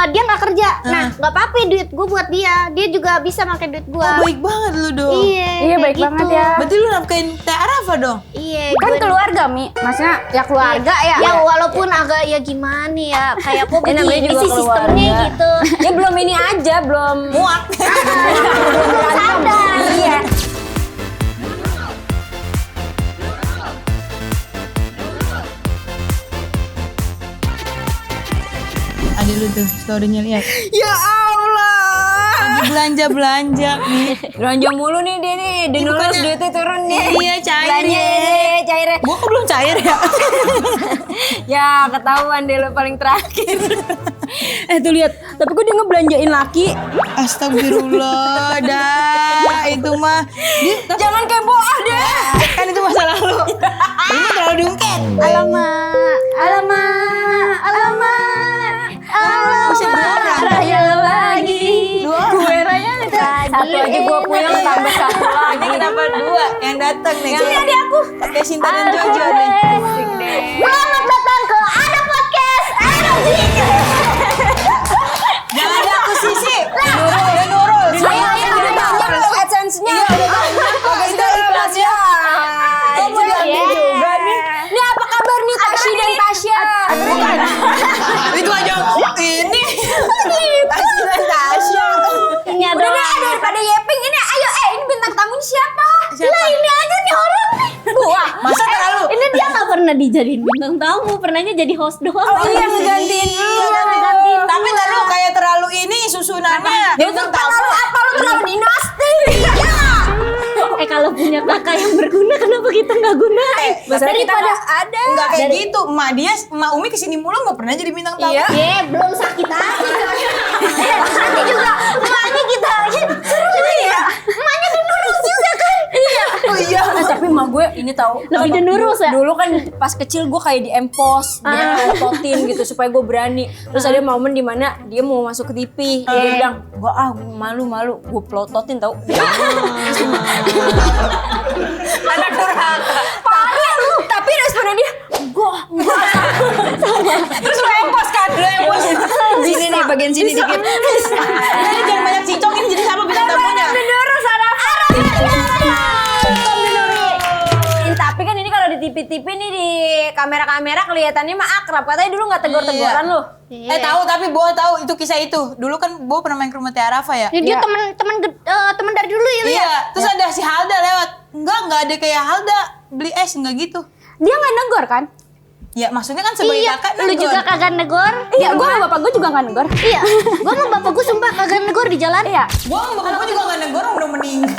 dia nggak kerja. Nah, nggak apa-apa duit gue buat dia. Dia juga bisa pakai duit gue. Oh, baik banget lu dong. Iya, baik gitu. banget ya. Berarti lu nafkain Teh Arafa dong? Iya. Kan keluarga, Mi. Maksudnya ya keluarga ya. Ya walaupun agak ya gimana ya, kayak kok namanya begini juga sih sistemnya keluarga. gitu. Ya belum ini aja, belum Muak. Belum sadar. Iya. Ada lu tuh story-nya lihat. Ya Allah. Lagi belanja nih. Belanja mulu nih dia nih, dinulus bukannya- duitnya turun nih. Iya, cair Belanja ya. deh, cair. Gua kok belum cair ya? Ya, ketahuan deh lo paling terakhir. Tuh lihat, tapi kok dia ngebelanjain laki. Astagfirullah, dah itu mah. Jangan kepo ah deh. Kan itu masa lalu. Ini terlalu diungkit. Alamak, Alamak, alamak, Masih dua orang. Raya lagi. Dua orang. Gue raya lagi. Satu aja gue pulang tambah satu lagi. Ini kenapa dua yang datang nih? Sini adik aku. Kayak Sinta dan Jojo nih. Asik deh. selamat datang ke Ada Podcast Energi. Jangan ada aku Sisi. Nurul. Ayo, udah banyak loh AdSense-nya. Iya, udah banyak. Oke, Udah Tasya. Kamu Iya. juga nih. Ini apa kabar nih Tasya dan Tasya? Bukan. Itu aja ini. Tasya dan Tasya. Ini ada Udah deh, daripada Yeping ini ayo ini bintang tamunya siapa? Siapa? Lah ini aja nih orang nih. Wah, Masa terlalu? Ini dia nggak pernah dijadiin bintang tamu, pernahnya jadi host doang. oh iya ngegantiin. Iya, ngegantiin. Tapi terlalu kayak terlalu ini susunannya. Dia tuh terlalu apa lu terlalu dinasti. Kalau punya kakak yang berguna, kenapa kita nggak gunain? Masalahnya kita Daripada nggak ada. Enggak kayak gitu. Emak Umi kesini mulu nggak pernah jadi bintang tamu. Iya. belum sakit hati. Nanti juga emaknya kita seru ya. Emaknya dinurus juga kan? Iya. Oh iya. Tapi emak gue ini tahu. Lebih dinurus ya? Dulu kan pas kecil gue kayak di empos, dia ngototin gitu supaya gue berani. Terus ada momen dimana dia mau masuk ke TV, dia bilang, gue malu, gue pelototin tau. Anak durhaka. Parah lu, tapi responnya dia, enggak. Terus lu empos kan? Lu empos. Sini nih bagian sini dikit. Ini jangan banyak cicongin jadi siapa bintang tamunya? Dinurus tapi kan ini kalau di TV-TV nih di kamera-kamera kelihatannya mah akrab. Katanya dulu nggak tegur-teguran lu. Tahu tapi Bo tahu itu kisah itu. Dulu kan Bo pernah main ke rumah Teh Arafa ya? Ini dia teman dari dulu ya, Li, ya? Iya, terus ada si Halda lewat. Enggak ada kayak Halda beli es enggak gitu. Dia nggak negor kan? Ya maksudnya kan sebagai Iya, kakak lu negor. juga kagak negor. Iya, gue sama bapak gue juga nggak negor. Iya, gua sama bapak gua sumpah kagak negor di jalan. Iya. Gua sama bapak gua juga enggak negor, udah meninggal.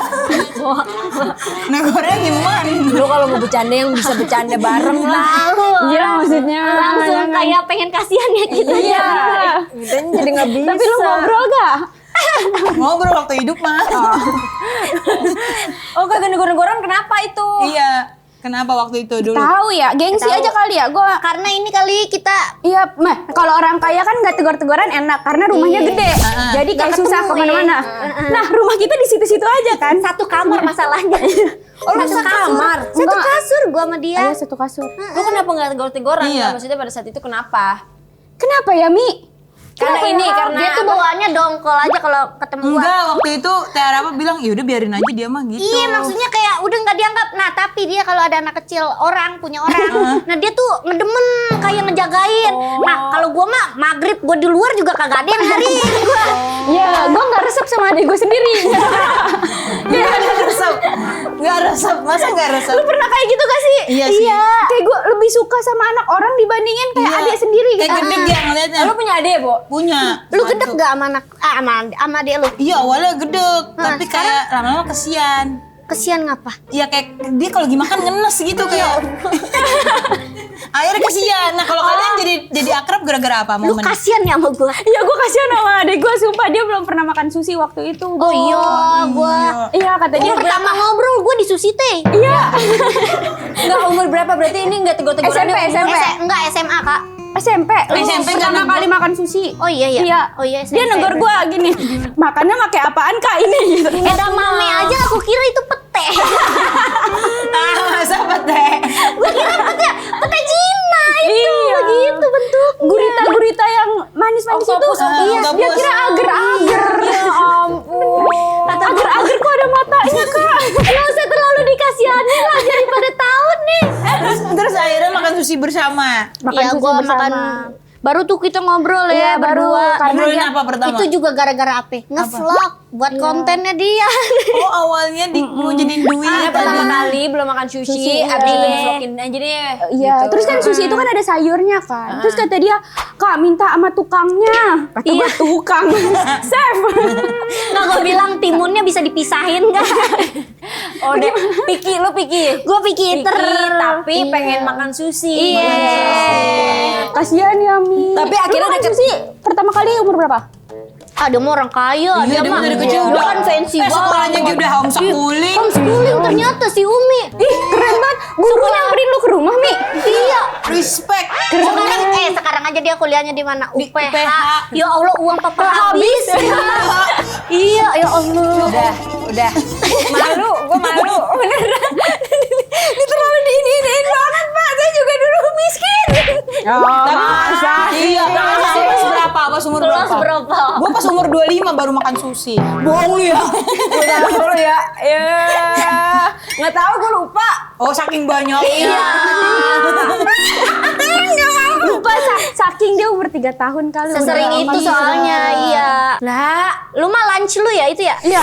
Negornya gimana? Lu kalau mau bercanda yang bisa bercanda bareng lah. Iya maksudnya. Langsung kayak pengen kasihan ya kita. Iya. Kita jadi nggak bisa. Tapi lu ngobrol gak? Ngobrol waktu hidup mah. Oh kagak negor-negoran kenapa itu? Iya. Kenapa waktu itu dulu? Tahu ya, gengsi Tahu. aja kali ya. Gue Karena ini kali kita iya, kalau orang kaya kan nggak tegur-teguran enak karena rumahnya Iya. gede. Jadi kayak Nggak susah ketemu, kemana-mana. Nah, rumah kita di situ-situ aja kan. satu kamar masalahnya. Oh lu Satu sekamar? Satu Enggak. kasur gua sama dia. Ada satu kasur. Lu kenapa nggak tegur-tegoran? Iya. Maksudnya pada saat itu kenapa? Kenapa ya, Mi? Karena ini karena Dia tuh bawaannya dongkol aja kalau ketemu gua. Enggak, waktu itu Teh Arafa bilang, "Ya udah biarin aja dia mah gitu." Iya, maksudnya kayak udah nggak dianggap. Nah, tapi dia kalau ada anak kecil punya orang, nah dia tuh ngedemen kayak ngejagain. Nah, kalau gua mah maghrib gua di luar juga kagak ada yang nyariin gua. Iya, gue nggak resep sama adik gue sendiri. Enggak ada resep. Enggak resep. Masa enggak resep? Lu pernah kayak gitu gak sih? Iya sih. Kayak gue lebih suka sama anak orang dibandingin kayak Iya. adik sendiri Kayak gitu. gede dia ngeliatnya. lu punya adik, Bo? Punya. Lu satu. gedek gak sama anak sama adik lu? Iya, awalnya gede, tapi kayak lama-lama kesian. Kesian ngapa? Ya kayak dia kalau lagi makan ngenes gitu kayak. Akhirnya kesian. Nah, kalau kalian jadi akrab gara-gara apa Lu momen? kasian ya sama gua. Iya, gue kasihan sama adik gue. Sumpah dia belum pernah makan sushi waktu itu. Oh iya, gua. Iya, katanya. Gua pertama ngobrol gua di Susi Teh. Iya. Enggak umur berapa berarti ini enggak tegur-teguran? SMP. Enggak SMA, Kak. SMP. SMP pertama nggak kali makan sushi. Oh iya ya. Iya. Oh iya. Dia SMP. negor gue gini. Makannya pakai apaan Kak ini? Gitu. Edamame aja aku kira itu pete. Masa pete? Gua kira pete Cina itu. Iya. Begitu bentuk. Gurita-gurita yang manis-manis itu. Oktopus, Iya, bersama. Makan Iya, sushi gua bersama. makan. Baru tuh kita ngobrol Iya, ya baru. berdua. Karena Ngobrolin dia- apa pertama? Itu juga gara-gara apa? Ngevlog buat kontennya dia. Oh awalnya mau jadiin duit. Karena pertama kali belum makan sushi, abis itu di-vlogin aja deh. Iya, gitu. terus kan sushi itu kan ada sayurnya kan. Terus kata dia, "Kak, minta sama tukangnya." Kata gue, "Tukang." Chef. Nah, gue bilang timunnya bisa dipisahin nggak? Oh, deh, Piki, lu Piki. Gue pikir Tapi pengen makan sushi. Iya. Kasihan ya, Mi. Tapi akhirnya Lu makan deket- sushi pertama kali umur berapa? Ada mah orang kaya, Iya, dia dari kecil dia udah kan fancy sekolahnya dia udah homeschooling. Homeschooling ternyata si Umi. Ih, keren banget. Guru nyamperin lu ke rumah, Mi. Iya. Respect. Sekarang aja dia kuliahnya di mana? Di UPH. UPH. Ya Allah, uang papa habis. Iya, ya Allah. Udah. Malu, gue malu. Beneran. Ini terlalu diiniin banget, Pak. Saya juga dulu miskin. Masa? Iya, pas berapa? Pas umur Kelas berapa? berapa? Gue pas umur 25 baru makan sushi. Bohong lu ya. Udah dulu ya. Ya. Nggak tahu, gue lupa. Oh saking banyak. Iya. Lupa saking dia umur 3 tahun kali. Sesering udah itu lama soalnya, gitu. iya. Lah, lu mah lunch lu ya itu ya? Iya,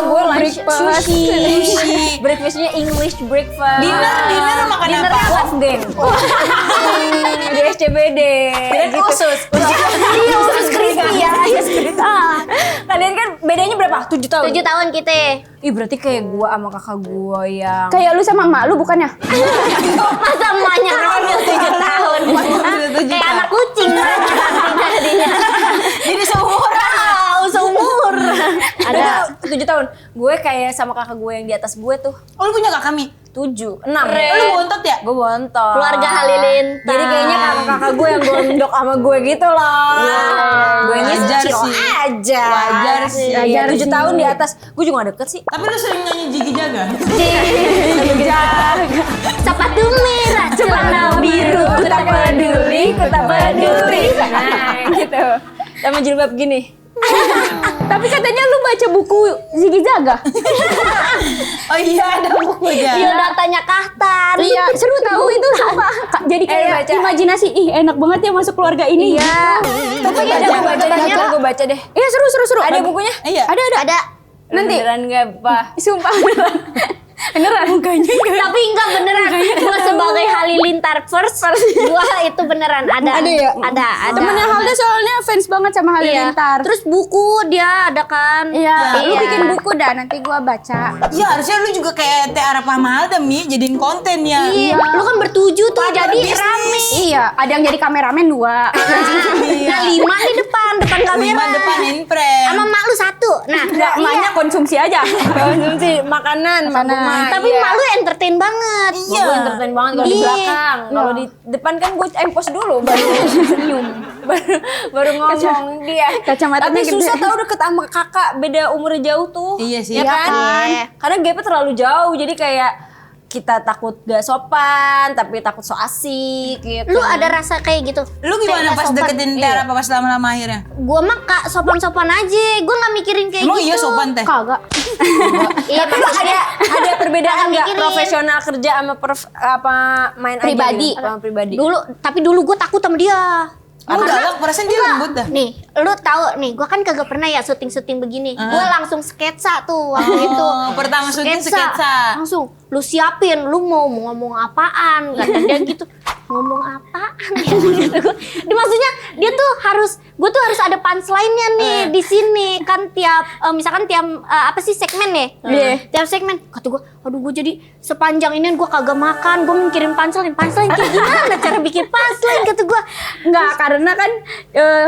Gue lunch breakfast. sushi. Breakfastnya English breakfast. Dinner makan Dinnernya apa? Wolfgang. Di SCBD. Kirain usus. Iya, usus crispy ya. Kalian kan bedanya berapa? 7 tahun. 7 tahun kita. Ih berarti kayak gua sama kakak gua yang Kayak lu sama emak lu bukannya? Masa emaknya hamil 7 tahun? Kayak anak kucing jadinya. Jadi seumuran. Seumur. ada 7 tahun. Gue kayak sama kakak gue yang di atas gue tuh Oh lu punya kakak Mi? 7, 6. Oh, lu bontot ya? Gue bontot. Keluarga Halilintar. Jadi kayaknya kakak-kakak gue yang gondok sama gue gitu loh. Gue ini Wajar chill sih. aja. Wajar sih. Iya, Wajar 7 sih. tahun di atas. Gue juga gak deket sih. Tapi lu sering nyanyi Jigi Jaga? Sepatu merah, celana biru. Ku tak peduli, ku tak peduli. Nah, gitu. Sama jilbab gini. Tapi katanya lu baca buku Ziggy Zaga. Oh iya ada bukunya. Biodatanya Kahtan. Iya, seru tahu itu sumpah. Jadi kayak baca. imajinasi, ih enak banget ya masuk keluarga ini. Iya. Tapi ada gue baca deh, gue baca deh. Iya, seru. Ada bukunya? Iya. Ada. Nanti. Beneran gak, Pak? Sumpah beneran. Mukanya Tapi enggak beneran. Gua sebagai Halilintar first, gua itu beneran ada. Ada ya? Ada. Temennya Halda soalnya fans banget sama Iya. Halilintar. Terus buku dia ada kan? Iya, lu bikin buku dah nanti gua baca. Iya harusnya lu juga kayak Teh Arap Mahal Mi jadiin konten ya. Iya. Lu kan bertujuh tuh Partner jadi bisnis. rame. Iya, ada yang jadi kameramen 2. Nah 5 di depan kamera. 5 depan imprem. Sama mak lu 1. Nah, Enggak, emaknya konsumsi aja. Konsumsi makanan. tapi mak lu entertain banget. Iya. Gue entertain banget kalau di Iya. belakang. Kalau di depan kan gue empos dulu baru senyum. baru ngomong dia. Kacamatanya Tapi gede. susah tau deket sama kakak beda umurnya jauh tuh. Iya sih. Ya Iya kan? kan? Karena gapnya terlalu jauh jadi kayak kita takut gak sopan tapi takut so asik gitu. Lu ada rasa kayak gitu? Lu gimana Kayak pas sopan. deketin Teh Arap pas lama-lama akhirnya? Gua mah kak sopan-sopan aja. Gua nggak mikirin kayak Emang gitu. iya sopan Teh? Kagak. Iya, Tapi lu ada perbedaan Nggak nggak mikirin. profesional kerja sama apa main aja Pribadi. gitu? Sama pribadi. Tapi dulu gua takut sama dia. Oh galak, perasaan dia lembut dah. Nih, lu tahu nih, gua kan kagak pernah ya syuting-syuting begini. Gua langsung sketsa tuh waktu itu. Pertama syuting sketsa. Langsung lu siapin, lu mau ngomong apaan? Kata dia gitu. Ngomong apaan ya gitu. Dia maksudnya dia tuh gua tuh harus ada punchline-nya nih di sini kan tiap misalkan tiap apa sih segmen ya? Tiap segmen. Kata gua, aduh gua jadi sepanjang ini gua kagak makan, gua mikirin punchline kayak gimana cara bikin punchline kata gua. Enggak, karena kan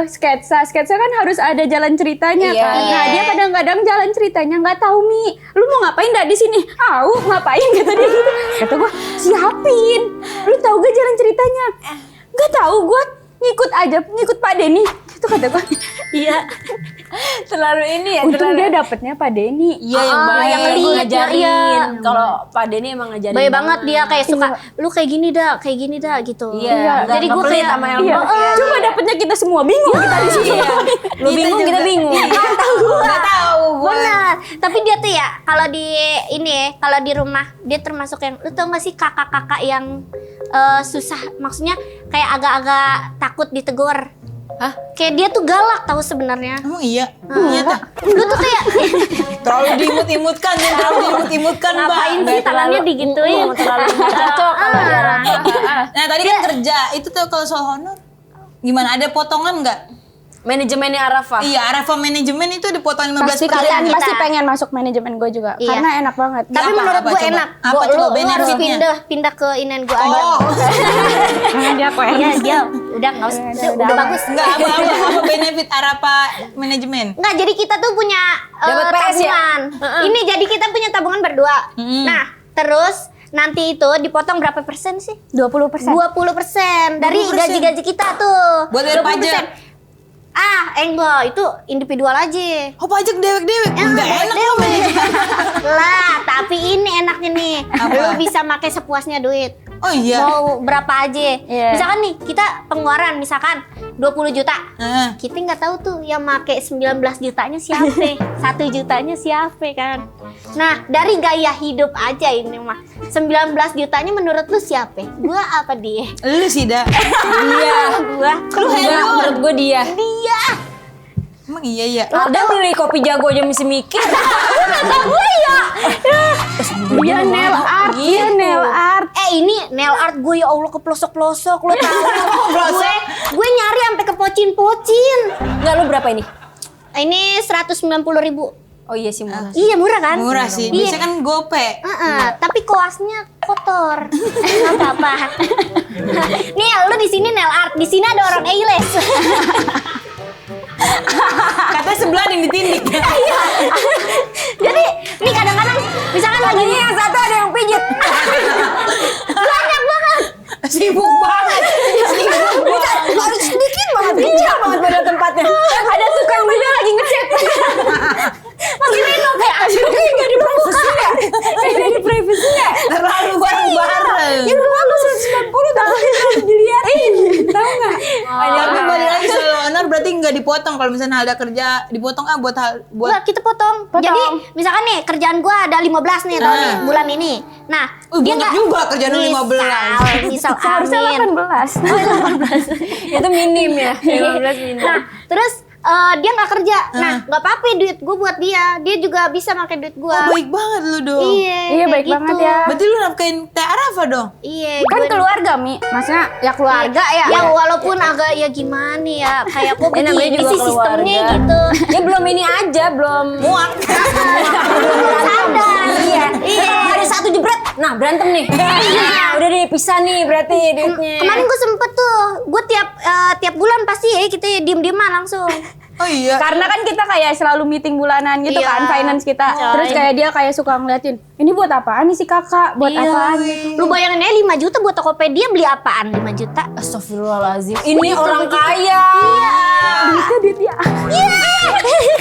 sketsa kan harus ada jalan ceritanya Iya. kan. Nah, dia kadang-kadang jalan ceritanya nggak tahu Mi. Lu mau ngapain dah di sini? Ngapain kata dia gitu. Kata gua, siapin. Lu tahu gak jalan ceritanya? Nggak tahu, gua ngikut Pak Denny. Itu kata gua. Iya. Terlalu ini ya. Untung dia dapetnya Pak Denny. Iya yang baik, yang lead, ngajarin. iya. Kalau Pak Denny emang ngajarin. Baik banget dia kayak suka lu kayak gini dah gitu. Iya. Jadi gue kayak sama ilmu. Iya. Cuma dapetnya kita semua bingung kita di sini. Lu bingung kita bingung. Nggak tahu gua. Nggak tahu gua. Benar. Tapi dia tuh ya kalau di ini ya, kalau di rumah dia termasuk yang lu tau gak sih kakak-kakak yang susah, maksudnya kayak agak-agak takut ditegur. Hah? Kayak dia tuh galak tahu sebenarnya. Emang iya? Iya tak? Lu tuh kayak Terlalu diimut-imutkan, jangan terlalu diimut-imutkan, Mbak. ngapain sih tangannya digituin? Terlalu nggak cocok kalau dia Rafa. Nah tadi kan kerja, itu tuh kalau soal honor gimana? Ada potongan nggak? Manajemennya Arafa. Iya, Arafa manajemen itu ada potongan 15%. Pasti kalian kita. pasti pengen masuk manajemen gue juga. Iya. Karena enak banget. Tapi Apa, menurut apa, gue coba? enak. Apa Lu coba harus benefitnya? pindah ke inen gue aja. Oh, dia kok Iya, dia udah nggak usah. Udah bagus. enggak apa benefit Arafa manajemen? Nggak, jadi kita tuh punya Dapat PS ya? tabungan. Ini jadi kita punya tabungan berdua. Mm. Nah, terus nanti itu dipotong berapa persen sih? 20%. 20% dari 20%. gaji-gaji kita tuh. Buat bayar pajak. Enggak, itu individual aja. Oh, pajak dewek-dewek. Enggak enak loh manajemen. Lah, tapi ini enaknya nih. Apa? Lu bisa pakai sepuasnya duit. Oh iya. Mau berapa aja. Iya. Misalkan nih, kita pengeluaran misalkan 20 juta. Nah, Kita nggak tahu tuh yang make 19 jutanya siapa, 1 jutanya siapa kan. Nah, dari gaya hidup aja ini mah. 19 jutanya menurut lu siapa? Gua apa dia? lu sih dah. Iya. Gua. Enggak, menurut gue dia. Dia. Emang iya ya. Ada beli kopi jago aja mesti mikir. Kata gue ya. Dia nail art, dia nail art. Ini nail art gue, ya Allah, ke pelosok-pelosok. Lo tahu gue nyari sampai ke pocin-pocin. Enggak, lu berapa ini? Ini 190.000. Oh iya sih murah. Iya, murah kan? Murah sih. Iya. Biasanya kan gope. Tapi koasnya kotor. Nggak apa-apa. Nih, lu di sini nail art, di sini ada orang A-list. Katanya sebelah yang ditindik. Jadi, nih kadang-kadang misalkan lagi Yang satu ada yang pijit. banyak banget. Sibuk banget. Sibuk banget. Harus sedikit banget, kecil banget pada tempatnya. Ada tukang juga lagi ngecat. Masih Reno kayak Nggak di privacy ya? Nggak di privacy ya? Terlalu bareng-bareng. Ya udah lu 190 tapi harus diliatin. Tahu nggak? Tapi balik lagi soal honor berarti nggak dipotong kalau misalnya ada kerja dipotong buat Nggak, kita potong. Jadi, misalkan nih kerjaan gua ada 15 nih tahun nih, bulan ini. Nah, dia banyak nggak juga kerjaan lu 15. Misal Seharusnya amin. 18. Itu minim ya. 15 minim. Nah, terus dia nggak kerja. Nah, nggak apa-apa duit gue buat dia. Dia juga bisa pakai duit gue. Oh, baik banget lu dong. Iya, Iya, kayak baik banget ya. Berarti lu nafkain Teh Arafa dong? Iya. Kan gue- keluarga, Mi. Maksudnya ya keluarga ya. Ya walaupun agak ya gimana ya, kayak kok Ya, namanya begini juga sih sistemnya keluarga. gitu. Ya belum ini aja, belum muak. Belum sadar. Iya. Iya. Hari satu jebret. Nah, berantem nih. Nah, udah dipisah nih berarti duitnya. Kemarin gue sempet tuh, gue tiap bulan pasti ya kita diem-dieman langsung. Oh iya. Karena kan kita kayak selalu meeting bulanan gitu Iya. kan, finance kita. Coy. Terus kayak dia kayak suka ngeliatin, ini buat apaan nih si kakak? Buat Iya. apaan? Lu bayangin aja 5 juta buat Tokopedia, beli apaan 5 juta? Astagfirullahaladzim. Ini orang kaya. Duitnya duit dia.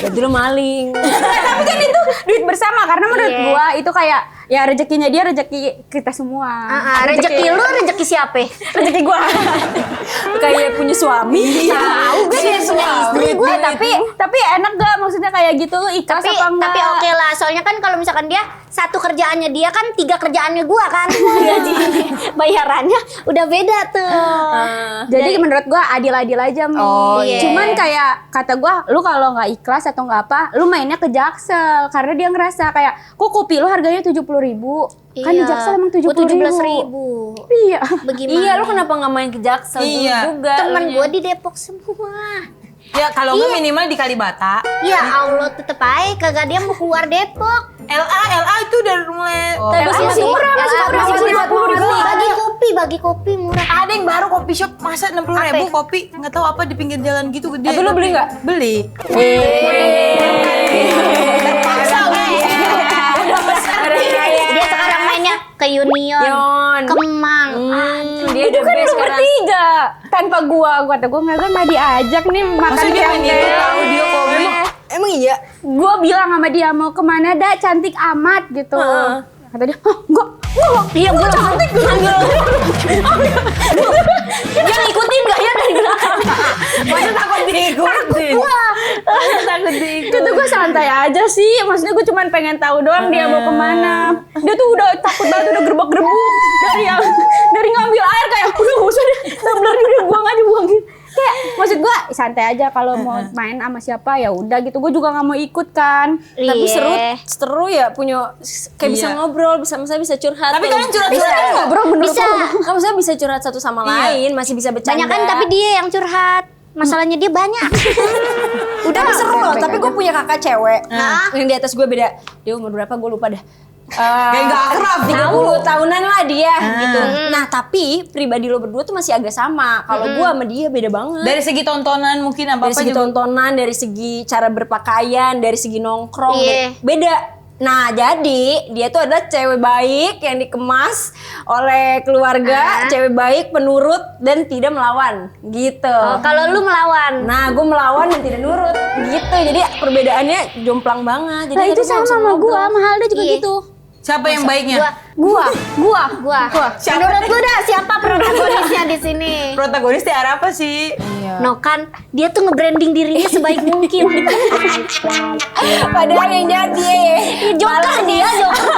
Berarti lu maling. Tapi kan itu duit bersama karena menurut Iya. gua itu kayak ya rezekinya dia, rezeki kita semua. Rezeki lu, rezeki siapa? Rezeki gua. Kayak punya suami. Tahu gue kayak punya istri gue, Tapi enak gak maksudnya kayak gitu lu ikhlas apa enggak? tapi oke lah, soalnya kan kalau misalkan dia satu kerjaannya dia kan 3 kerjaannya gua kan. Gaji bayarannya udah beda tuh. Jadi menurut gua adil-adil aja, Mi. Oh, iya. Cuman kayak kata gua, lu kalau nggak ikhlas atau nggak apa, lu mainnya ke Jaksel karena dia ngerasa kayak kok kopi lu harganya 70.000. Kan di Jaksel emang 17.000. Iya. Bagaimana? Iya, lu kenapa nggak main ke Jaksel dulu Iya. juga? Temen elunya? gue di Depok semua. Ya kalau nggak minimal di Kalibata. Ya Allah, tetep aja kagak dia mau keluar Depok. LA itu udah mulai. Tapi masih murah, masih murah, masih 40.000. Bagi kopi murah. Ada yang baru kopi shop masa 60.000 kopi nggak tahu apa di pinggir jalan gitu gede. Tapi lu beli nggak? Beli. Terpaksa dia sekarang mainnya ke Union, Yon. Kemang. Dia Itu udah kan best lu sekarang. bertiga. Tanpa gua kata gua nggak diajak nih makan Masa dia main itu tahu dia kopi. Emang iya? Gua bilang sama dia mau kemana dah, cantik amat gitu. Kata dia, enggak. Iya, gue cantik. Dia ngikutin gak ya dari belakang? Masa takut diikutin. Itu tuh gue santai aja sih, maksudnya gue cuma pengen tahu doang dia mau kemana. Dia tuh udah takut banget, udah gerbek-gerbuk dari ngambil ngambil air kayak udah gak usah deh, tumbler udah buang aja gitu. Kayak maksud gue santai aja kalau mau main sama siapa ya udah gitu. Gue juga nggak mau ikut kan. Tapi Iya. seru ya punya kayak bisa Iya. ngobrol, bisa curhat. Tapi kalian curhat-curhat kan Ngobrol bener Bisa. Kamu saya bisa curhat satu sama lain, masih bisa bercanda. Banyak kan tapi dia yang curhat. Masalahnya dia banyak. Tapi seru loh. Tapi gue punya kakak cewek. Nah. Yang di atas gue beda. Dia umur berapa gue lupa dah. Kayak nggak akrab. 30 tahunan lah dia gitu. Nah tapi pribadi lo berdua tuh masih agak sama. Kalau gue sama dia beda banget. Dari segi tontonan mungkin Dari apa-apa segi juga. tontonan, dari segi cara berpakaian, dari segi nongkrong, Iya. beda. Nah jadi dia tuh adalah cewek baik yang dikemas oleh keluarga, cewek baik, penurut dan tidak melawan gitu. Oh, kalau lu melawan. Nah gue melawan dan tidak nurut gitu. Jadi perbedaannya jomplang banget. Jadi Nah itu kita sama langsung sama gue, ngobrol. sama Halda juga Iya. gitu. Siapa yang baiknya? Gua. Gua. Menurut lu dah siapa protagonisnya di sini? Protagonis di arah apa sih? No kan dia tuh nge-branding dirinya sebaik mungkin. Padahal yang jahat dia ya. Joker dia, joker.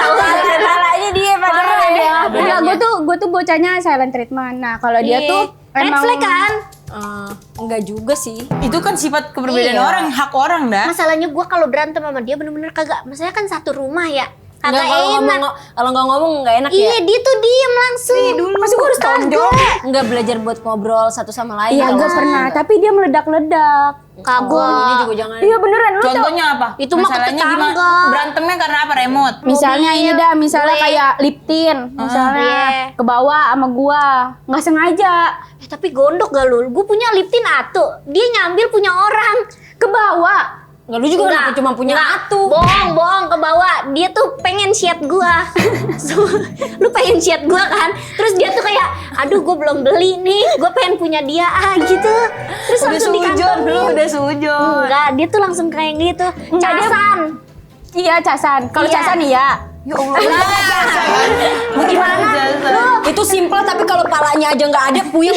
Salahnya dia padahal ya. Enggak, gue tuh bocahnya silent treatment. Nah kalau dia Iya. tuh Red flag kan? Enggak juga sih. Itu kan sifat keberbedaan Iya. orang, hak orang dah. Masalahnya gua kalau berantem sama dia bener-bener kagak. Masalahnya kan satu rumah ya. Enggak, Kagak kalau enak. nggak ngomong nggak enak Iya ya. dia tuh diem langsung. Masa gue harus tonjol? Enggak belajar buat ngobrol satu sama lain. Iya kalau gue nggak pernah, suka. tapi dia meledak-ledak. Kagak. Ini juga jangan. Iya beneran, lu tau. Contohnya apa? Itu mah ke Masalahnya tetangga. gimana? Berantemnya karena apa? Remote. Misalnya Mobil, ini dah, misalnya gue. kayak lip tint, misalnya iya. ke bawah sama gua, nggak sengaja Tapi gondok gak lu? Gue punya lip tint atu. Dia nyambil punya orang. ke bawah. Enggak, lu juga kenapa cuma punya atu. Bohong ke bawah. Dia tuh pengen chat gua. Lu pengen chat gua kan? Terus dia tuh kayak, aduh gue belum beli nih. Gue pengen punya dia gitu. Terus Udah langsung sujon, dikantongin. lu udah sujon. Enggak, dia tuh langsung kayak gitu. Enggak, dia- Casan. Iya casan, kalau Iya. casan iya. Ya Allah. Gimana? Lu Itu simpel tapi kalau palanya aja nggak ada puyeng.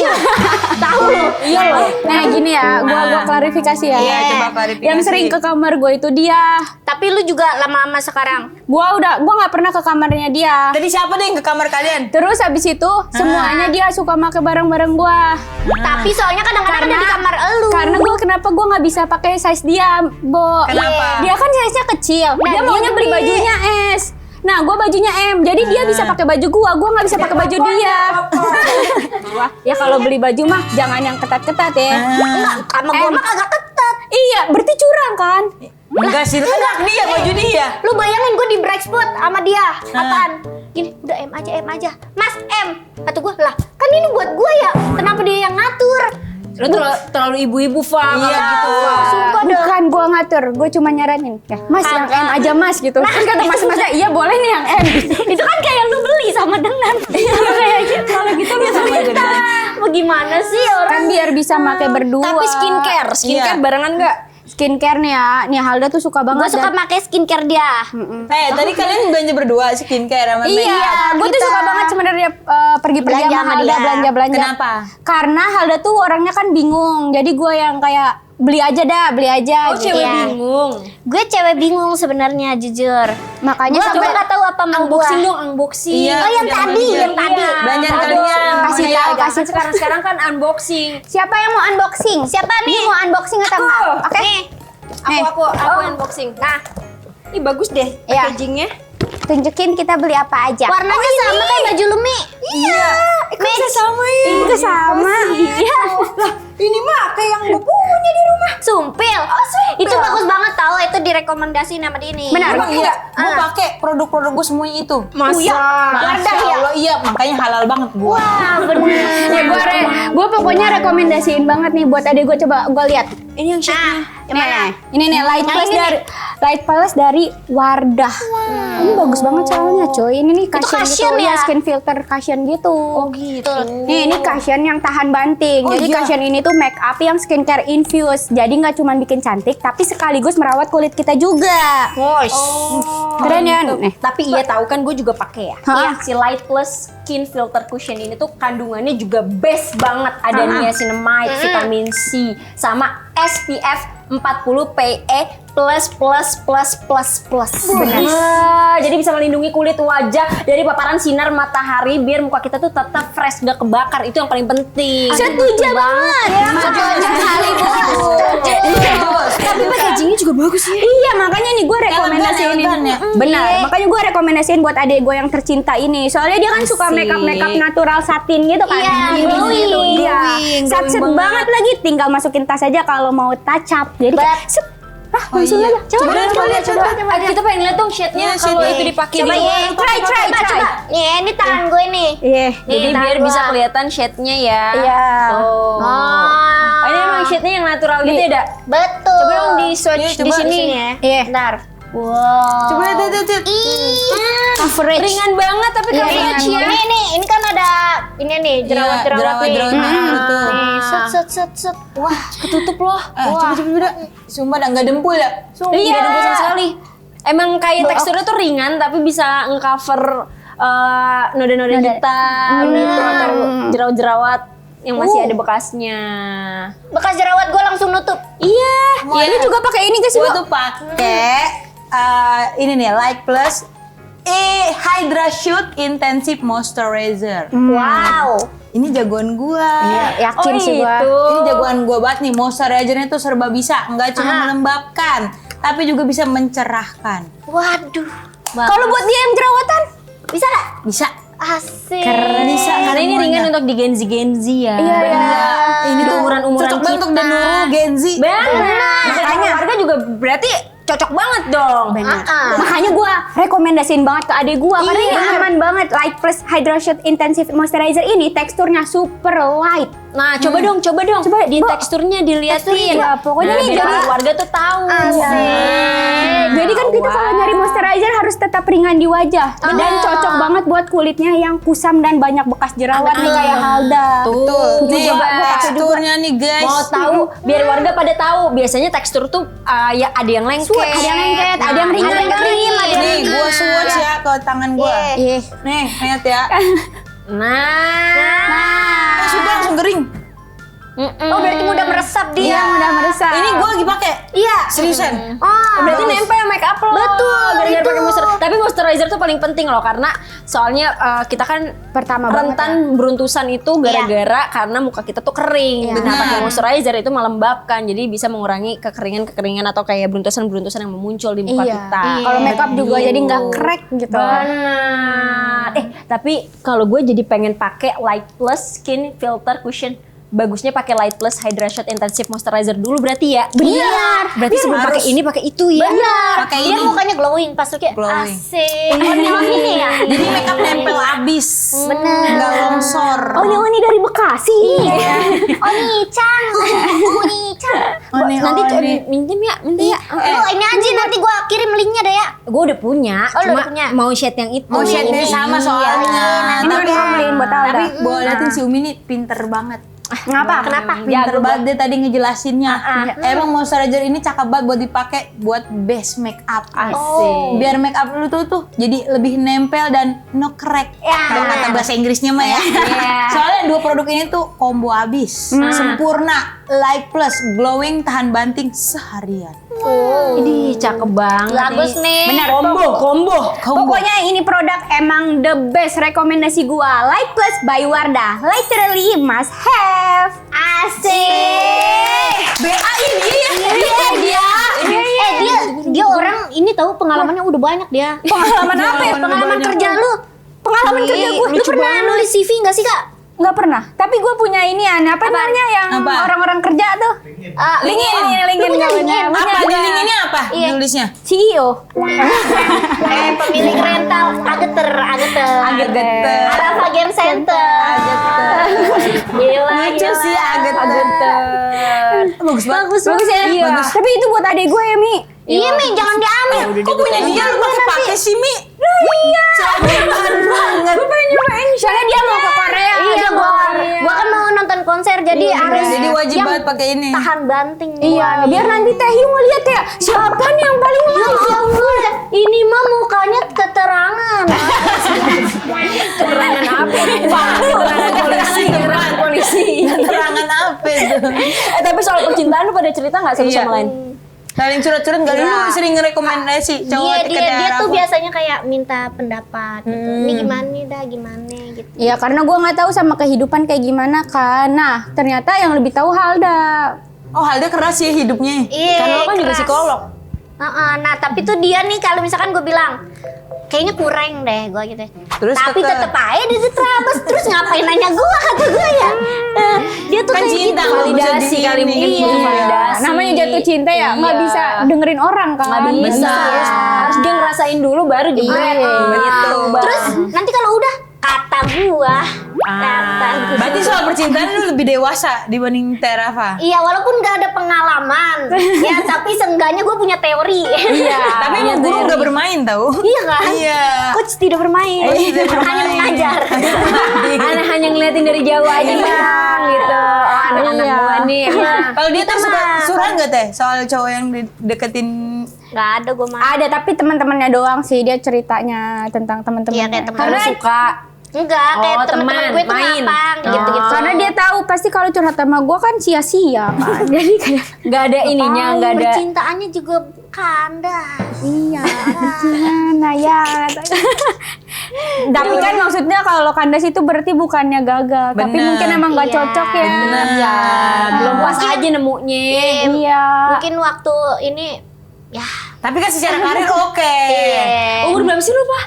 Tahu lu? Iya loh. Nah gini ya, gua klarifikasi ya. Iya, coba klarifikasi. Yang sering ke kamar gue itu dia. Tapi lu juga lama-lama sekarang. Gua nggak pernah ke kamarnya dia. Tadi siapa deh yang ke kamar kalian? Terus habis itu semuanya dia suka pakai barang-barang gua. Tapi soalnya kadang-kadang ada di kamar elu. Karena kenapa gua nggak bisa pakai size dia, Bo? Kenapa? Dia kan size-nya kecil. Nah, Dia dia maunya beli gede. bajunya S. Nah, gua bajunya M. Jadi dia bisa pakai baju gua nggak bisa pakai baju dia. Wah, ya kalau beli baju mah jangan yang ketat-ketat ya. Enggak, sama gua mah kagak ketat. Iya, berarti curang kan? Enggak sih, kan hak dia, baju dia. Lu bayangin gue di break spot sama dia. Apaan? Gini, udah M aja. Mas M. Kata gue, lah kan ini buat gue ya. Kenapa dia yang ngatur? Lu terlalu ibu-ibu, Fa. Iya, gitu. Sumpah dah. Bukan gua ngatur, gua cuma nyaranin. Ya, Mas yang M aja Mas gitu. Terus kata Mas-masnya, iya boleh nih yang M gitu. Itu kan kayak lu beli sama dengan. Kayak gitu. Kalau gitu lu sama kita. Bagaimana sih orang? Kan biar bisa pakai berdua. Tapi skincare Iya. barengan nggak? Skincare nih ya. Nih Halda tuh suka Gue banget. suka pakai skincare dia. Tadi kalian belanja berdua skincare sama Iya, gue tuh kita suka banget sebenarnya pergi-pergi belanja sama sama Halda, dia. belanja. Kenapa? Karena Halda tuh orangnya kan bingung. Jadi gue yang kayak beli aja Oh, cewek Iya. bingung. Gue cewek bingung sebenarnya jujur. Makanya Gue sampai gak tahu apa mau Unboxing gua. dong, unboxing. Iya, Oh yang udah tadi, bener. yang tadi. Belanjaan Aduh. kalian. kasih Makanya tahu, agak- kasih Sekarang kan unboxing. siapa yang mau unboxing? Siapa nih? Ini mau unboxing atau enggak? Oke. Nih, Aku unboxing. nah Ih bagus deh Iya. packagingnya. Tunjukin kita beli apa aja. warnanya sama kayak baju lu Mi. Iya. Bisa sama ya. Itu sama. Iya. Lah, ini mah kayak yang gue punya di rumah. Sumpil. Itu bagus banget tau. Itu direkomendasiin sama dia nih. Benar. Emang iya, gue pakai produk-produk gue semuanya itu. Masa? Masya Allah, iya, makanya halal banget gue. Wah bener. Ya gue pokoknya rekomendasiin banget nih buat adek gue, coba gue lihat. Ini yang Nah, gimana? Ini nih light Yang plus ini dari light plus dari Wardah. Ini bagus banget soalnya, coy. Ini nih cushion cushion gitu, ya? skin filter cushion gitu. gitu. Nih ini cushion yang tahan banting. Jadi cushion ini tuh make up yang skincare infused. Jadi nggak cuma bikin cantik, tapi sekaligus merawat kulit kita juga. Keren ya? Nih. Tapi iya tahu kan gue juga pakai ya. Hah? Iya, si Light Plus Skin Filter Cushion ini tuh kandungannya juga best banget. Ada niacinamide, vitamin C, sama SPF 40 PE plus. Benar. Jadi bisa melindungi kulit wajah dari paparan sinar matahari biar muka kita tuh tetap fresh, gak kebakar. Itu yang paling penting. Setuju banget. Ya, setuju kali, Bos. Tapi packagingnya juga bagus ya. Iya, makanya nih gue rekomendasiin. Elegan ya? Benar. Makanya gue rekomendasiin buat adik gue yang tercinta ini. Soalnya dia kan suka makeup natural satin gitu kan. Iya, glowing. Iya. Satset banget lagi. Tinggal masukin tas aja kalau mau touch up. Jadi kayak langsung aja. Coba lihat. Kita pengen lihat dong shade-nya kalau itu dipakai. Coba ya, Try. Nih, ini tangan gue nih. Iya. Jadi Nih, biar tangan bisa gua. kelihatan shade-nya ya. Iya. Oh. Ini emang shade-nya yang natural gitu ya, Dak? Betul. Coba dong di swatch Iya, di coba. sini. ya. Iya. Bentar. Wow. Coba lihat. Coverage. Ringan banget tapi Iya, coverage ringan ya. Ini kan ada ini nih jerawat-jerawat nih. jerawat betul. Nih, set. Wah, Ketutup loh. Coba. Sumpah dah nggak dempul ya. Iya, ada sama sekali. Emang kayak teksturnya tuh ringan tapi bisa nge-cover noda-noda hitam gitu atau jerawat-jerawat yang masih ada bekasnya. bekas jerawat gue langsung nutup. Iya. Iya, lu juga pakai ini gak sih, Gua Bu? tuh pakai ini nih Light Plus Hydra Shoot Intensive Moisturizer. Wow. Ini jagoan gua. Yakin Oh, sih gua. itu. Ini jagoan gua banget nih. Moisturizernya tuh serba bisa, nggak cuma melembabkan, tapi juga bisa mencerahkan. Waduh. Kalau buat dia yang jerawatan, bisa gak? Bisa. Asik. Bisa Karena ini ringan untuk di Genzi ya. Iya. Ini tuh umuran-umuran cocok banget untuk kita. Danuru, Gen Z. Benar. Makanya. Keluarga juga berarti cocok banget dong. makanya gua rekomendasiin banget ke adik gua karena ini aman banget. Light Plus Hydra Shoot Intensive Moisturizer ini teksturnya super light. Nah, coba dong. Coba di Bu. teksturnya dilihatin. Ya, pokoknya nih biar jadi keluarga tuh tahu. Jadi kan kita kalau nyari moisturizer harus tetap ringan di wajah dan cocok banget buat kulitnya yang kusam dan banyak bekas jerawat nih kayak Halda. Tuh. Nih, Coba. teksturnya nih guys. Mau tahu biar warga pada tahu. Biasanya tekstur tuh ya ada yang lengket, Ada yang lengket, ada yang ringan, ada yang kering, ada yang Nih, gua swatch ya ke tangan gua. Iya. Nih, lihat ya. Nah. Sudah langsung kering. Oh, berarti mudah meresap dia. Iya, mudah meresap. Ini gua lagi pakai. Iya. Seriusan. Berarti nempel make up lo. Betul, Biar itu. pakai moisturizer. Tapi moisturizer tuh paling penting loh karena soalnya kita kan Pertama banget rentan beruntusan itu gara-gara karena muka kita tuh kering. Nah, pakai moisturizer itu melembabkan. Jadi bisa mengurangi kekeringan atau kayak beruntusan-beruntusan yang muncul di muka kita. Kalau makeup juga jadi nggak crack gitu. Benar. Tapi kalau gue jadi pengen pakai Light Plus Skin Filter Cushion. Bagusnya pakai Light Plus Hydra Shoot Intensive Moisturizer dulu berarti ya. Benar. Berarti sebelum pakai ini pakai itu ya. Benar. Pakai Dia ini. mukanya glowing pas tuh kayak Glowing. asik. Wangi-wangi nih ya. Jadi makeup nempel abis. Bener. Enggak longsor. Oh, ini dari Bekasi. Oh, Nicang. Oh, Nicang. Nanti minjem ya, minta ya. Oh, ini aja nanti gua kirim linknya deh ya. Gue udah punya, Oh, lu cuma udah punya? mau shade yang itu. Mau shade-nya sama soalnya. Ini udah beliin buat Alda. Tapi boleh liatin si Umi nih pinter banget. Ngapa? Kenapa? Pinter banget dia tadi ngejelasinnya. Emang moisturizer ini cakep banget buat dipakai buat base make up. Asik. Biar make up lu tuh jadi lebih nempel dan no crack. Kalau kata bahasa Inggrisnya mah ya. Soalnya dua produk ini tuh combo abis. Sempurna, Light Plus, glowing, tahan banting seharian. Ini cakep banget. Bagus nih. Benar. Combo. Pokoknya ini produk emang the best, rekomendasi gua. Light Plus by Wardah. Literally must have. Asik. BA ini ya. Dia orang ini tahu pengalamannya udah banyak dia. Pengalaman apa ya? Pengalaman kerja lu. Pengalaman kerja gua. Lu pernah nulis CV nggak sih, Kak? Nggak pernah. Tapi gue punya ini apa namanya yang Apa? orang-orang kerja tuh. LinkedIn. Lu punya LinkedIn? Apa di link ini apa? Iya. Nulisnya? CEO. Pemilik rental Ageter. Ageter. Arafa Game Center. Gila, Lucu sih Ageter. Bagus banget. Bagus ya. Iya. Tapi itu buat adek gue ya, Mi. Iya, Mi, jangan diambil. Kok punya dia lu pakai sih, Mi? Iya. banget. Gue pengen nyobain. Soalnya dia mau ke Korea. Iya, gua kan mau nonton konser jadi harus Jadi wajib yang banget pakai ini. tahan banting. Iya, biar nanti Teh Yu ngeliat ya siapa nih yang paling Ya ampun, ini mah mukanya keterangan. Keterangan apa? Keterangan polisi. Keterangan Jangan apa itu. Tapi soal percintaan lu pada cerita nggak satu Iya. sama lain? Saling curhat-curhat nggak? Lu sering ngerekomendasi cowok Iya, ke dia Tiara tuh apa? biasanya kayak minta pendapat gitu. Ini gimana gitu. Ya karena gue nggak tahu sama kehidupan kayak gimana kan. Nah ternyata yang lebih tahu Halda. Oh, Halda keras ya hidupnya. Iya, Karena lo kan juga keras. psikolog. Nah, tapi tuh dia nih kalau misalkan gue bilang kayaknya kurang deh gue gitu. Terus tapi tetep- tetep aja dia terabas terus ngapain nanya gue kata gue ya. Dia tuh Kan kayak cinta, gitu. nggak bisa Validasi di kali ini. mungkin Iya. butuh validasi. Namanya jatuh cinta ya nggak Iya. bisa dengerin orang kan. Nggak bisa. Harus dia ngerasain dulu baru jebret. Iya. Gitu. Terus nanti kalau udah kata gue, kata gue. Berarti soal percintaan lu lebih dewasa dibanding Terafa. Iya, walaupun gak ada pengalaman, ya tapi seenggaknya gue punya teori. Iya. Tapi emang guru nggak bermain tau? Iya kan? Iya. Coach tidak bermain, Coach tidak bermain. hanya mengajar. Anak hanya ngeliatin dari jauh aja bang gitu. Oh anak-anak Iya. gua nih. Kalau dia tuh Itu suka mah. surat nggak teh soal cowok yang deketin? Gak ada gue mah. Ada tapi teman-temannya doang sih dia ceritanya tentang teman-temannya. Iya, kayak teman. Karena suka. Enggak, kayak Oh, teman-teman teman, gue tuh main. ngapang gitu-gitu. Karena dia tahu pasti kalau curhat sama gue kan sia-sia kan. Jadi kayak Nggak ada ininya, Tahu, nggak ada. percintaannya juga kandas. iya gimana ya. Tapi kan maksudnya kalau kandas itu berarti bukannya gagal, tapi Bener. mungkin emang nggak Iya. cocok ya. Bener. Ya, belum pas aja nemunya. Iya. Mungkin waktu ini ya Tapi kan secara karir oke. Umur berapa sih lu, Pak?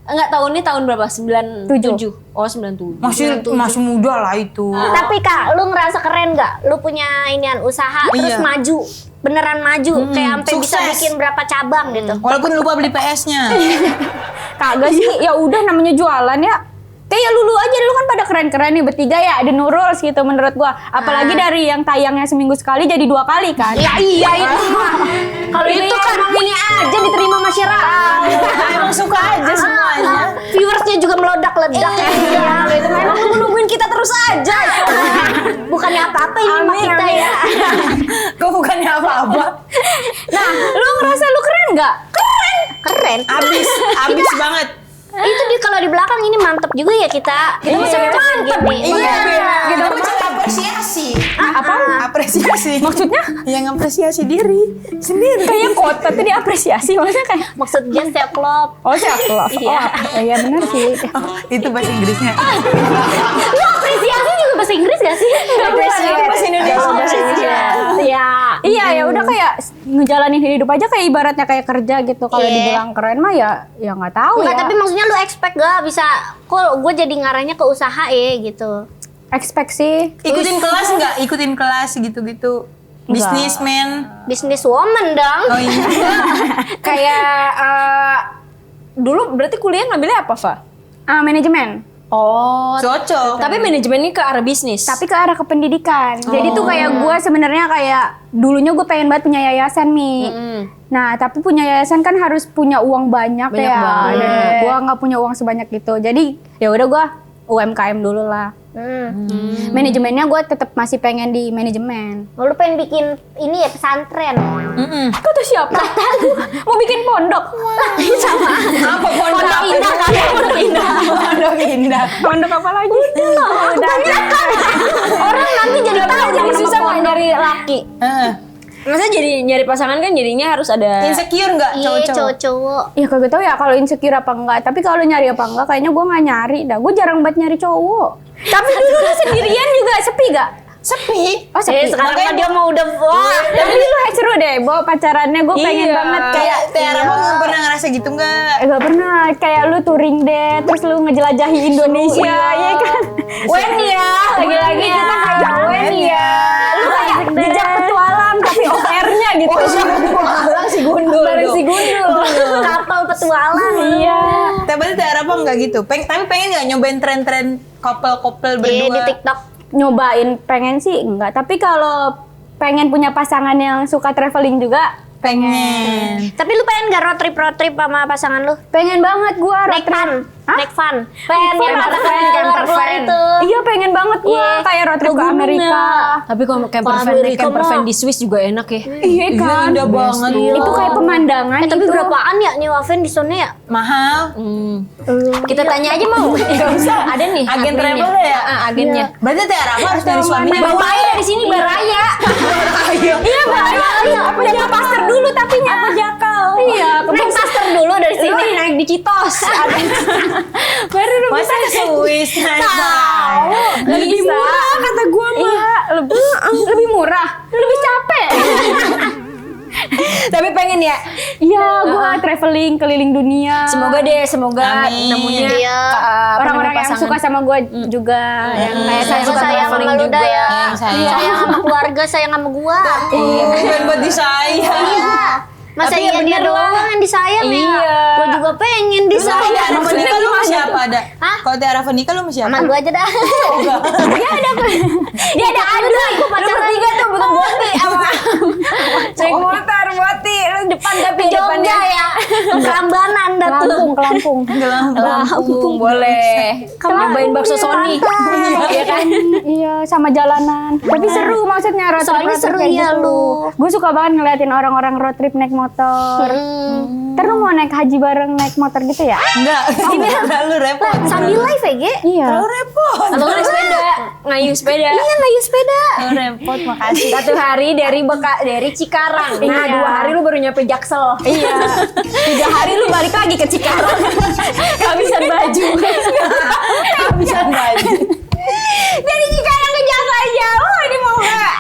Enggak, tahunnya tahun berapa? 97. Oh, 97. Masih muda lah itu. Tapi Kak, lu ngerasa keren gak? Lu punya inian usaha terus Iya. maju, beneran maju, kayak sampai bisa sukses. bikin berapa cabang gitu. Walaupun lupa beli PS-nya. Kagak sih, ya udah namanya jualan ya. Kayak lulu aja, lu kan pada keren-keren nih bertiga ya, ada Nurul gitu menurut gua. Apalagi dari yang tayangnya seminggu sekali jadi 2 kali kan. Ya iya itu mah. Kalau itu kan ini aja diterima masyarakat. Emang suka aja semuanya. viewersnya juga meledak-ledak. Iya, itu memang lu nungguin kita terus aja. Bukannya apa-apa ini mah Amin, kita amin. ya. Kok bukannya apa-apa? Nah, lu ngerasa lu keren nggak? Keren. Abis banget. Itu di kalau di belakang ini mantep juga ya kita. Kita masih mantep gini. Iya. Gitu. Kita cari apresiasi. Apa? Apresiasi. Maksudnya? Yang apresiasi diri sendiri. Kayak kota tuh diapresiasi, maksudnya kayak Maksudnya self love. oh self love. Iya. Oh, iya benar sih. Itu bahasa Inggrisnya. Lu apresiasi juga bahasa Inggris gak sih? Apresiasi itu bahasa Indonesia. Oh, bahasa Indonesia. Iya. Iya ya udah kayak ngejalanin hidup aja kayak ibaratnya kayak kerja gitu. Kalau Iya. dibilang keren mah ya nggak tahu Enggak, ya. tapi maksudnya lu expect gak bisa kok gue jadi ngarahnya ke usaha gitu. expect sih. Ikutin kelas nggak? Ikutin kelas gitu-gitu. Businessman. Business woman dong. Oh iya. Kayak dulu berarti kuliah ngambilnya apa, Fa? Manajemen. Oh, Cocok. tapi manajemennya ke arah bisnis. Tapi ke arah ke pendidikan. Jadi tuh kayak gue sebenarnya kayak dulunya gue pengen banget punya yayasan Mi. Nah tapi punya yayasan kan harus punya uang banyak Banyak ya. banget. Dan gue nggak punya uang sebanyak itu. Jadi ya udah gue UMKM dulu lah. Manajemennya gue tetap masih pengen di manajemen. Lu pengen bikin ini ya pesantren. Kata siapa? Mau bikin pondok. Sama. Apa pondok Indah kan? Pondok Indah. Pondok indah. Pondok apa lagi? Udah. Orang nanti jadi tahu jadi nama susah nggak pondok. nyari laki. Maksudnya jadi nyari pasangan kan jadinya harus ada. Insecure nggak Iya, cowok-cowok? cowok-cowok. Ya kagak tahu ya kalau insecure apa enggak. Tapi kalau nyari apa enggak kayaknya gue nggak nyari. Dah gue jarang banget nyari cowok. Tapi dulu lu sendirian juga sepi gak? Sepi. Oh sepi. Sekarang Makanya mah dia mau udah Tapi lu seru deh, Bo, pacarannya gue pengen Iya. banget kayak Kayak Tiara mau pernah ngerasa gitu nggak? Gak pernah, kayak lu touring deh, terus lu ngejelajahi Indonesia, ya kan? Wen ya, lagi-lagi kita kayak Wen ya. Lu kayak jejak petualang, tapi OR-nya gitu. Petualang si gundul. Bareng si gundul. kapal petualang. Iya. Tapi Tiara apa nggak gitu? Tapi pengen nggak nyobain tren-tren couple-couple Iya, berdua? di TikTok. Nyobain pengen sih enggak, tapi kalau pengen punya pasangan yang suka traveling juga, Pengen. Tapi lu pengen gak road trip sama pasangan lu? Pengen banget gua road Naik trip. fun, Hah? naik fun. Pengen Fun, keluar itu. Iya pengen banget gua Iya. kayak road trip ke gunung Amerika. Tapi kalau camper Wah, van, Amerika camper van mah. di Swiss juga enak ya. Iya kan. Indah banget. Itu kayak pemandangan Tapi gitu. berapaan ya nyewa van di sana ya? Mahal. Kita tanya aja mau. Gak usah. Ada nih. Agen adminnya. travel ya? Agennya. Berarti Tiara apa harus dari suaminya? Bawa aja dari sini Baraya. Iya bahaya. Apa paster dulu tapinya. Apa jakal? Iya. Naik master dulu dari Sini sini. naik di Citos. Baru Masa ke Swiss naik lebih murah kata gua mah. Lebih murah. Lebih capek. Tapi pengen ya. Iya, gua traveling keliling dunia. Semoga deh, semoga Amin. nemunya Iya. orang-orang yang suka sama gua juga yang kayak saya suka sayang traveling sama lu juga. dah ya. Sayang. Sayang sama keluarga, sayang sama gua. Pengen buat disayang. Iya. Masa Tapi iya ya dia bener lah. doang yang disayang ya? Iya. Gua juga pengen Kalau disayang. Tiara menikah lu sama siapa ada? Hah? Kalau Tiara menikah lu sama siapa? Sama gua aja dah. Dia ada adu aku pacaran Bertiga tuh bukan Boti sama naik motor Boti lu depan tapi ke depannya Jogja ya. Kelambanan dah tuh. Ke Lampung. boleh nyobain bakso Sony Iya kan? Iya, sama jalanan. Tapi seru maksudnya road trip. Soalnya seru ya lu. Gue suka banget ngeliatin orang-orang road trip naik motor. Ntar lu mau naik haji bareng naik motor gitu ya? Enggak. Ini terlalu repot. Sambil live ya, Ge? Iya. Terlalu repot. atau naik sepeda ngayu sepeda Iya, ngayu sepeda. Terlalu repot, makasih. 1 hari dari Cikarang nah Iya. 2 hari lu baru nyampe Jaksel Iya. 3 hari lu balik lagi ke Cikarang kehabisan baju Bisa baju. dari Cikarang ke Jaksel jauh ini mau nggak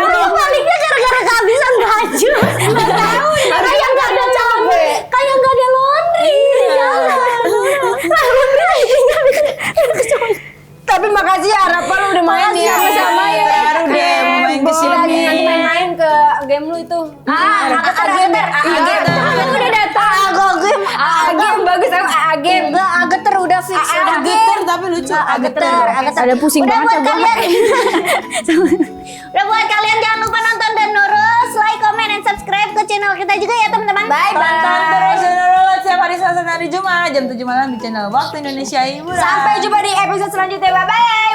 Lu baliknya gara-gara kehabisan baju. Nggak tahu. Kayak nggak ada capek. Kayak nggak ada laundry. tapi makasih ya Rafa lu udah main Makasih, ya sama-sama ya. Baru deh main ke Nanti sini. main ke game lu itu Agem udah datang game bagus sama game Enggak, Ageter udah fix. Udah Geter tapi lucu. Ageter. Ada pusing Udah banget buat ya gua. kalian. Udah buat kalian jangan lupa nonton dan nurus, like, comment, and subscribe ke channel kita juga ya teman-teman. Bye Tonton terus dulu setiap hari Selasa dan hari Jumat jam 7 malam di channel Waktu Indonesia Hiburan. sampai jumpa di episode selanjutnya bye bye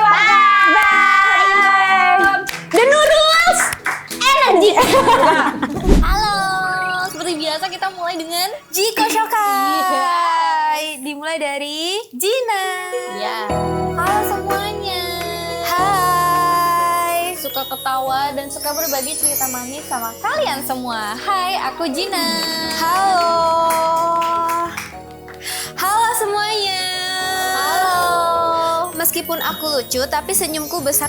Dan nurus energi. Halo, seperti biasa kita mulai dengan Jiko Shokai. Dimulai dari Gina. Ya. Halo semuanya. Hai. Suka ketawa dan suka berbagi cerita manis sama kalian semua. Hai, aku Gina. Halo. Halo semuanya. Halo. Meskipun aku lucu, tapi senyumku besar.